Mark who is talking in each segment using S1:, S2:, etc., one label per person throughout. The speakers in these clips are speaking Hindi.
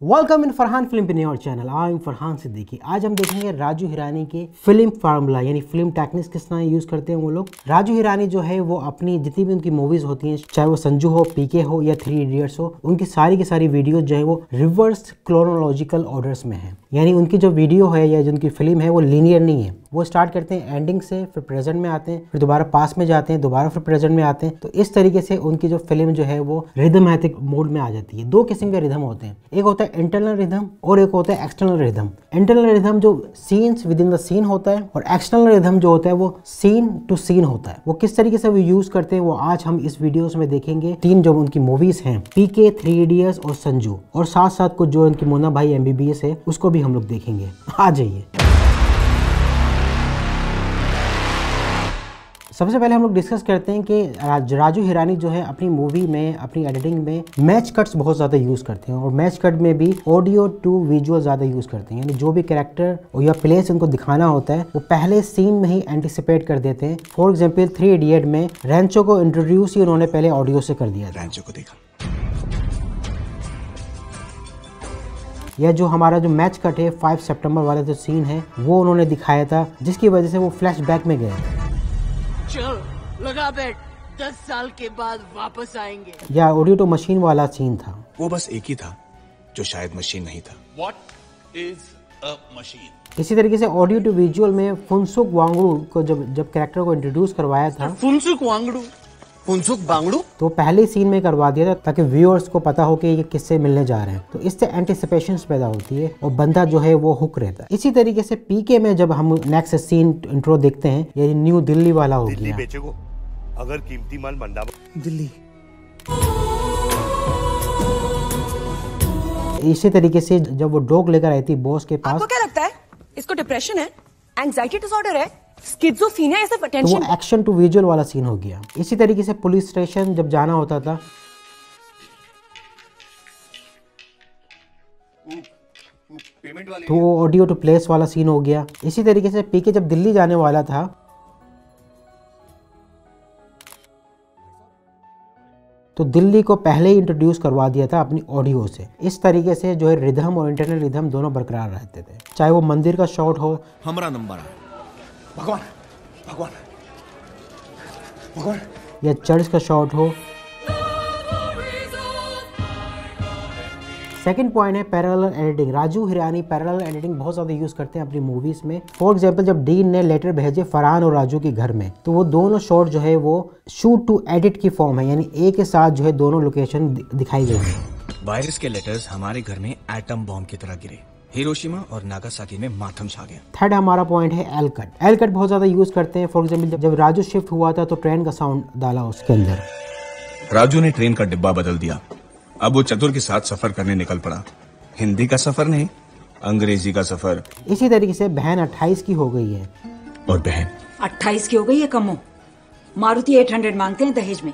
S1: Welcome in Farhan film channel. I am Farhan Siddiqui. आज हम देखेंगे राजू हिरानी के फिल्म फार्मूला यानी फिल्म टेक्निक्स किस तरह यूज करते हैं वो लोग। राजू हिरानी जो है वो अपनी जितनी भी उनकी मूवीज होती हैं, चाहे वो संजू हो, पीके हो या 3 इडियट्स हो, उनकी सारी की सारी वीडियो जो है वो रिवर्स क्रोनोलॉजिकल ऑर्डर्स में है। यानी उनकी जो वीडियो है या जो उनकी फिल्म है वो लीनियर नहीं है। वो स्टार्ट करते हैं एंडिंग से, फिर प्रेजेंट में आते हैं, फिर दोबारा पास में जाते हैं, दोबारा फिर प्रेजेंट में आते हैं। तो इस तरीके से उनकी जो फिल्म जो है वो रिदमैटिक मोड में आ जाती है। दो किस्म के रिदम होते हैं, एक होता है इंटरनल रिदम और एक होता है एक्सटर्नल रिदम। इंटरनल रिदम जो scenes within the scene होता है और एक्सटर्नल रिदम जो होता है वो सीन टू सीन होता है। वो किस तरीके से वो यूज करते हैं वो आज हम इस वीडियोस में देखेंगे। 3 जो उनकी मूवीज हैं, पीके, 3 इडियट्स और संजू, और साथ साथ कुछ जो उनकी मुन्ना भाई MBBS है उसको भी हम लोग देखेंगे। आ जाइए। सबसे पहले हम लोग डिस्कस करते हैं कि राजू हिरानी जो है अपनी मूवी में, अपनी एडिटिंग में मैच कट्स बहुत ज़्यादा यूज़ करते हैं और मैच कट में भी ऑडियो टू विजुअल ज़्यादा यूज़ करते हैं। यानी जो भी कैरेक्टर या प्लेस उनको दिखाना होता है वो पहले सीन में ही एंटिसिपेट कर देते हैं। फॉर एग्जाम्पल 3 इडियट में रैंचो को इंट्रोड्यूस ही उन्होंने पहले ऑडियो से कर दिया।
S2: रैंचो को देखा,
S1: या जो हमारा जो मैच कट है 5 सितंबर वाला जो सीन है वो उन्होंने दिखाया था, जिसकी वजह से वो फ्लैशबैक में गए।
S3: चल लगा बैठ, 10 साल के बाद वापस आएंगे।
S1: या ऑडियो टू मशीन वाला सीन था,
S2: वो बस एक ही था जो शायद मशीन नहीं था।
S4: What is a machine?
S1: इसी तरीके से ऑडियो टू विजुअल में फुनसुक वांगडू को जब कैरेक्टर को इंट्रोड्यूस करवाया था,
S3: फुनसुक बांगड़ू
S1: तो पहले सीन में करवा दिया था ताकि व्यूअर्स को पता हो कि ये किससे मिलने जा रहे हैं। तो इससे एंटिसिपेशंस पैदा होती है और बंदा जो है वो हुक रहता है। इसी तरीके से पीके में जब हम नेक्स्ट सीन इंट्रो देखते हैं, ये न्यू दिल्ली वाला हो गया।
S5: बेचेगो अगर कीमती माल मंडा
S1: दिल्ली। इसी तरीके से जब वो डॉग लेकर आई थी बॉस के पास,
S6: आपको क्या लगता है इसको डिप्रेशन है, एंजाइटी डिसऑर्डर है, स्किज़ोफ्रेनिया है, सिर्फ
S1: तो
S6: अटेंशन?
S1: वो एक्शन टू विजुअल वाला सीन हो गया। इसी तरीके से पुलिस स्टेशन जब जाना होता था, तो वो ऑडियो टू प्लेस वाला सीन हो गया। इसी तरीके से पीके जब दिल्ली जाने वाला था तो दिल्ली को पहले ही इंट्रोड्यूस करवा दिया था अपनी ऑडियो से। इस तरीके से जो है रिदम और इंटरनल रिदम दोनों बरकरार रहते थे। चाहे वो मंदिर का शॉट हो,
S4: हमारा नंबर है।
S5: भगवान भगवान भगवान,
S1: या चर्च का शॉट हो। सेकंड पॉइंट है parallel editing. Raju Hirani parallel editing बहुत ज़्यादा यूज़ करते हैं अपनी मूवीज़ में। फॉर एग्जांपल जब डीन ने लेटर भेजे फरहान और राजू के घर में, तो वो दोनों शॉट जो है वो शूट टू एडिट की फॉर्म है, यानी एक के साथ जो है दोनों लोकेशन दिखाई गई है।
S2: वायरस के लेटर्स हमारे घर में एटम बॉम्ब की तरह गिरे, हिरोशिमा और नागासाकी में मातम छा गया।
S1: थर्ड हमारा पॉइंट है एल कट। एल कट बहुत ज़्यादा यूज़ करते हैं। फॉर एग्जाम्पल जब राजू शिफ्ट हुआ था तो ट्रेन का साउंड डाला उसके अंदर।
S2: राजू ने ट्रेन का डिब्बा बदल दिया, अब वो चतुर के साथ सफर करने निकल पड़ा। हिंदी का सफर नहीं, अंग्रेजी का सफर।
S1: इसी तरीके से बहन 28 की हो गई है।
S2: और बहन
S6: 28 की हो गई है कमो, मारुति 800 मांगते हैं दहेज में।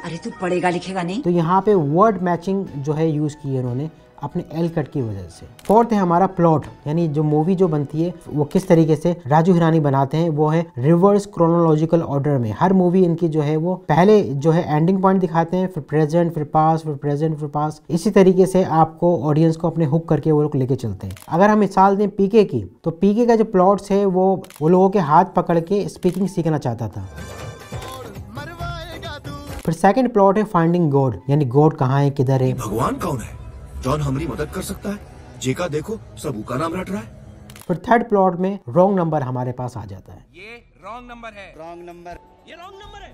S6: अरे तू पढ़ेगा लिखेगा नहीं।
S1: तो यहाँ पे वर्ड मैचिंग जो है यूज़ की है उन्होंने अपने एल कट की वजह से। फोर्थ है हमारा प्लॉट, यानी जो मूवी जो बनती है वो किस तरीके से राजू हिरानी बनाते हैं, वो है रिवर्स क्रोनोलॉजिकल ऑर्डर में। हर मूवी इनकी जो है वो पहले जो है एंडिंग पॉइंट दिखाते हैं, फिर प्रेजेंट, फिर पास, फिर प्रेजेंट, फिर पास। इसी तरीके से आपको ऑडियंस को अपने हुक करके वो लोग लेके चलते हैं। अगर हम मिसाल दें पीके की, तो पीके का जो प्लॉट्स है वो लोगों के हाथ पकड़ के स्पीकिंग सीखना चाहता था। फिर सेकंड प्लॉट है फाइंडिंग गॉड, यानी गॉड कहाँ है, किधर है।
S5: भगवान कौन है? जॉन हमारी मदद कर सकता है? जेका देखो सब का नाम रट रहा है।
S1: फिर थर्ड प्लॉट में रॉन्ग नंबर हमारे पास आ जाता है।
S4: ये रॉन्ग नंबर है। रॉन्ग नंबर, ये रॉन्ग नंबर है।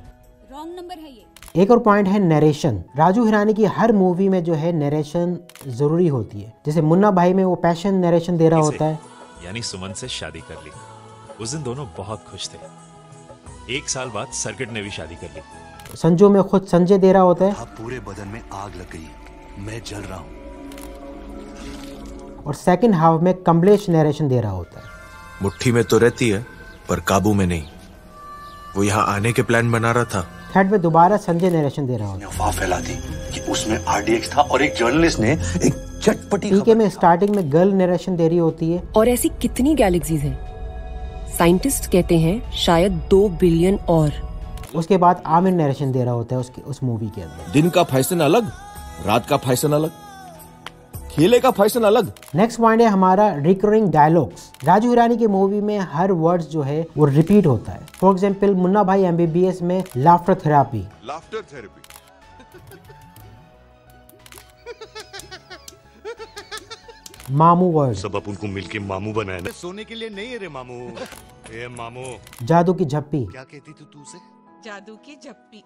S6: रॉन्ग नंबर है ये।
S1: एक और पॉइंट है नरेशन। राजू हिरानी की हर मूवी में जो है नरेशन जरूरी होती है। जैसे मुन्ना भाई में वो पैशन नरेशन दे रहा होता है,
S7: यानी सुमन से शादी कर ली। उस दिन दोनों बहुत खुश थे। 1 साल बाद सर्किट ने भी शादी कर ली।
S1: संजू में खुद संजय दे रहा होता है,
S5: पूरे बदन में आग लग गई, मैं जल रहा हूँ।
S1: और सेकंड हाफ में कमलेश नरेशन दे रहा होता है।
S8: मुट्ठी में तो रहती है पर काबू में नहीं। वो यहाँ आने के प्लान बना रहा था।
S1: थर्ड में दोबारा संजय नरेशन दे रहा होता है।
S5: अफवाह फैला दी कि उसमें RDX था और एक जर्नलिस्ट ने एक चटपटी
S1: पीके में स्टार्टिंग में गर्ल नरेशन दे रही होती है।
S9: और ऐसी कितनी गैलेक्सीज हैं, साइंटिस्ट कहते हैं शायद 2 बिलियन और।
S1: उसके बाद आमिर नरेशन दे रहा होता है उस मूवी के अंदर।
S8: दिन का फैशन अलग, रात का फैशन अलग।
S5: खेले का फैशन अलग।
S1: नेक्स्ट पॉइंट है हमारा रिकरिंग डायलॉग्स। राजू हिरानी की मूवी में हर वर्ड्स जो है वो रिपीट होता है। फॉर एग्जांपल मुन्ना भाई MBBS में लाफ्टर थेरेपी, मामू वर्ड,
S10: सब अपन को मिलके मामू बनाए ना। सोने के लिए नहीं है रे मामू। ए मामू,
S1: जादू की झप्पी,
S10: क्या कहती तू से?
S3: जादू की झप्पी।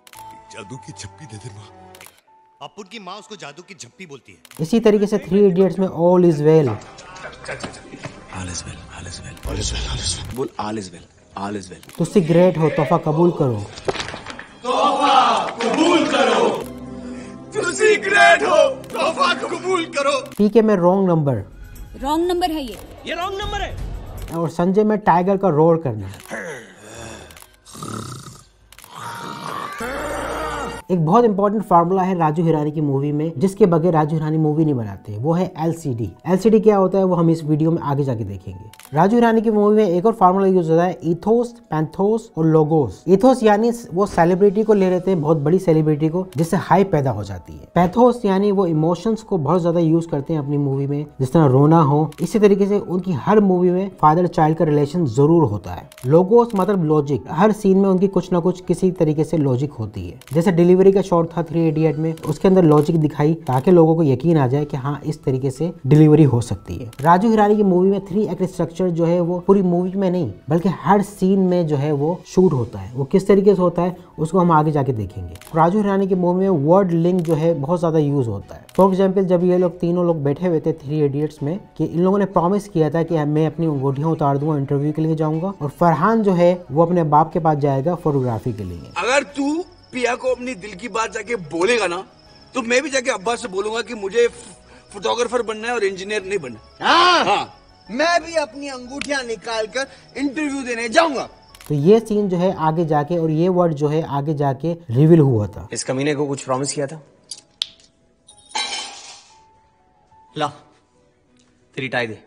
S10: जादू की झप्पी दे दे माँ। अपन की माँ उसको जादू की झप्पी बोलती है।
S1: इसी तरीके से 3 इडियट्स में all is well,
S2: All is well, all is well, all is well, all is well. बोल all is well, all is well.
S1: तुझसे ग्रेट हो तोहफा कबूल करो,
S4: तुसी ग्रेट हो, तोहफा कबूल करो।
S1: PK में रॉन्ग नंबर,
S11: रॉन्ग नंबर है
S4: ये रॉन्ग नंबर है।
S1: और संजय में टाइगर का रोर करना। एक बहुत इंपॉर्टेंट फार्मूला है राजू हिरानी की मूवी में, जिसके बगैर राजू हिरानी मूवी नहीं बनाते, वो है LCD। LCD क्या होता है वो हम इस वीडियो में आगे जाके देखेंगे। राजू हिरानी की मूवी में एक और फार्मूला यूज होता है इथोस, पैंथोस और लोगोस। इथोस यानी वो सेलिब्रिटी को ले लेते हैं, बहुत बड़ी सेलिब्रिटी को, जिससे हाइप पैदा हो जाती है। पैंथोस यानी वो इमोशंस को बहुत ज्यादा यूज करते हैं अपनी मूवी में, जिस तरह रोना हो। इसी तरीके से उनकी हर मूवी में फादर चाइल्ड का रिलेशन जरूर होता है। लोगोस मतलब लॉजिक, हर सीन में उनकी कुछ ना कुछ किसी तरीके से लॉजिक होती है। जैसे डिलीवरी का शॉट था 3 इडियट में, उसके अंदर लॉजिक दिखाई ताकि लोगों को यकीन आ जाए कि हाँ इस तरीके से डिलीवरी हो सकती है। राजू हिरानी की मूवी में 3 एक्ट स्ट्रक्चर जो है वो पूरी मूवी में नहीं बल्कि हर सीन में जो है वो शूट होता है। वो किस तरीके से होता है उसको हम आगे जाके देखेंगे। राजू हिरानी की मूवी में वर्ड लिंक जो है बहुत ज्यादा यूज होता है। फॉर एग्जाम्पल जब ये लोग तीनों लोग बैठे हुए थे 3 इडियट्स में कि इन लोगों ने प्रॉमिस किया था कि मैं अपनी अंगूठियां उतार दूंगा, इंटरव्यू के लिए जाऊंगा, और फरहान जो है वो अपने बाप के पास जाएगा फोटोग्राफी के लिए।
S4: अगर तू पिया को अपनी दिल की बात जाके बोलेगा ना, तो मैं भी जाके अब्बा से बोलूंगा कि मुझे फोटोग्राफर बनना है और इंजीनियर नहीं बनना। हाँ, मैं भी अपनी अंगूठियां निकाल कर इंटरव्यू देने जाऊंगा।
S1: तो ये सीन जो है आगे जाके, और ये वर्ड जो है आगे जाके रिवील हुआ था।
S12: इस कमीने को कुछ प्रॉमिस किया था? ला तेरी टाई दे।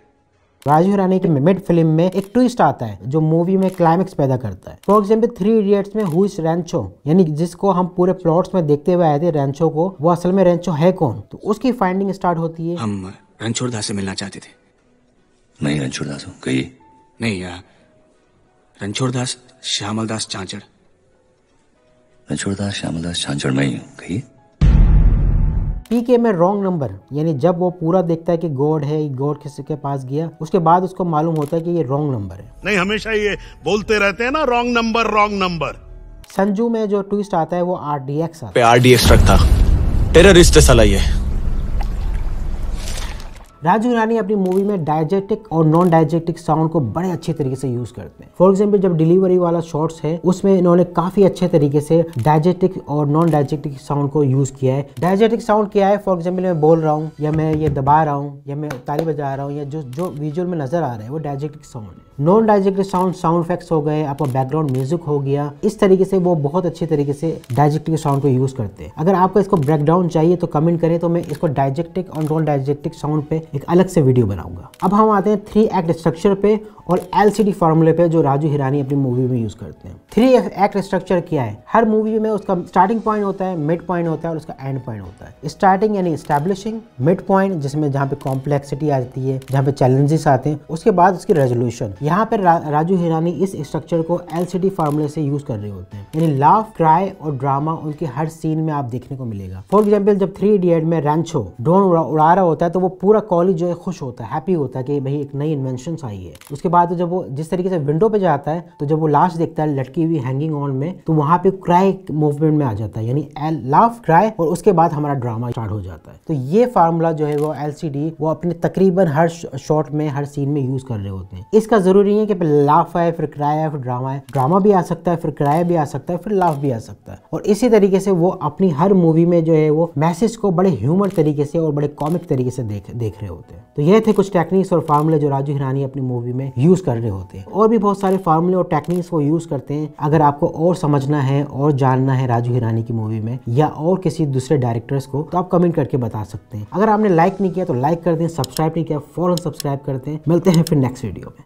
S1: राजू हिरानी के मिड फिल्म में एक ट्विस्ट आता है जो मूवी में क्लाइमेक्स पैदा करता है। फॉर एग्जाम्पल 3 इडियट्स में हु इज रैंचो, यानी जिसको हम पूरे प्लॉट्स में देखते हुए आए थे रैंचो को, वो असल में रैंचो है कौन, तो उसकी फाइंडिंग स्टार्ट होती है।
S2: हम रणछोड़ दास से मिलना चाहते थे।
S10: नहीं रणछोड़ दास हूँ कही
S2: नहीं, रणछोड़ दास श्यामल दास चांचड़।
S10: रणछोड़ दास श्यामल दास चांचड़ में ही हूँ कही।
S1: PK में रॉन्ग नंबर, यानी जब वो पूरा देखता है कि गॉड है, गॉड किसी के पास गया, उसके बाद उसको मालूम होता है कि ये रॉन्ग नंबर है।
S10: नहीं हमेशा ये बोलते रहते हैं ना wrong number wrong number.
S1: Sanju में जो ट्विस्ट आता है वो RDX आता
S8: पे RDX ट्रक था, टेररिस्ट साला ये।
S1: राजू हिरानी अपनी मूवी में डायजेटिक और नॉन डायजेटिक साउंड को बड़े अच्छे तरीके से यूज करते हैं। फॉर एग्जांपल जब डिलीवरी वाला शॉट्स है उसमें इन्होंने काफी अच्छे तरीके से डायजेटिक और नॉन डायजेटिक साउंड को यूज किया है। डायजेटिक साउंड क्या है? फॉर एग्जांपल मैं बोल रहा हूँ या मैं ये दबा रहा हूँ या मैं ताली बजा रहा हूँ या जो विजुअल में नजर आ रहा है वो डायजेटिक साउंड है। नॉन डायजेटिक साउंड इफेक्ट्स हो गए, आपका बैकग्राउंड म्यूजिक हो गया, इस तरीके से वो बहुत अच्छे तरीके से डायजेक्टिक साउंड को यूज करते हैं। अगर आपको इसको ब्रेकडाउन चाहिए तो कमेंट करें, तो मैं इसको डायजेक्टिक और नॉन डायजेक्टिक साउंड पे एक अलग से वीडियो बनाऊंगा। अब हम आते हैं 3 एक्ट स्ट्रक्चर पे और LCD फार्मूले पे जो राजू हिरानी अपनी मूवी में यूज करते हैं। 3 एक्ट स्ट्रक्चर क्या है? हर मूवी में उसका स्टार्टिंग पॉइंट होता है, मिड पॉइंट होता है और उसका एंड पॉइंट होता है। स्टार्टिंग यानी एस्टैब्लिशिंग, मिड पॉइंट जिसमें जहाँ पे कॉम्प्लेक्सिटी आती है, जहाँ पे चैलेंजेस आते हैं, उसके बाद उसकी रेजोल्यूशन। यहाँ पे राजू हिरानी इस स्ट्रक्चर को LCD फार्मूले से यूज कर रहे होते हैं, यानी लाफ, क्राई और ड्रामा उनके हर सीन में आप देखने को मिलेगा। फॉर एग्जाम्पल जब 3 इडियट में रैंचो ड्रोन उड़ा रहा होता है तो वो पूरा कॉलेज जो है खुश होता है, हैप्पी होता है कि भाई एक नई इन्वेंशन आई है। उसके बाद जब वो जिस तरीके से विंडो पे जाता है तो जब वो लाश देखता है लटकी हुई हैंगिंग ऑन में, तो वहां पे क्राई मूवमेंट में आ जाता है, यानी लाफ, क्राई और उसके बाद हमारा ड्रामा स्टार्ट हो जाता है। तो ये फार्मूला जो है वो LCD वो अपने तकरीबन हर शॉट में, हर सीन में यूज कर रहे होते हैं। इसका जरूरी है कि लाफ आए, फिर क्राई आए, फिर ड्रामा आए। ड्रामा भी आ सकता है, फिर क्राई भी आ सकता है, फिर लाफ भी आ सकता है। और इसी तरीके से वो अपनी हर मूवी में जो है वो मैसेज को बड़े ह्यूमर तरीके से और बड़े कॉमिक तरीके से देख रहे होते हैं। तो ये थे कुछ टेक्निक्स और फार्मूले जो राजू हिरानी अपनी मूवी में यूज कर रहे होते हैं। और भी बहुत सारे फार्मूले और टेक्निक्स वो यूज करते हैं। अगर आपको और समझना है और जानना है राजू हिरानी की मूवी में या और किसी दूसरे डायरेक्टर्स को, तो आप कमेंट करके बता सकते हैं। अगर आपने लाइक नहीं किया तो लाइक कर दें, सब्सक्राइब नहीं किया फौरन सब्सक्राइब करते हैं। मिलते हैं फिर नेक्स्ट वीडियो में।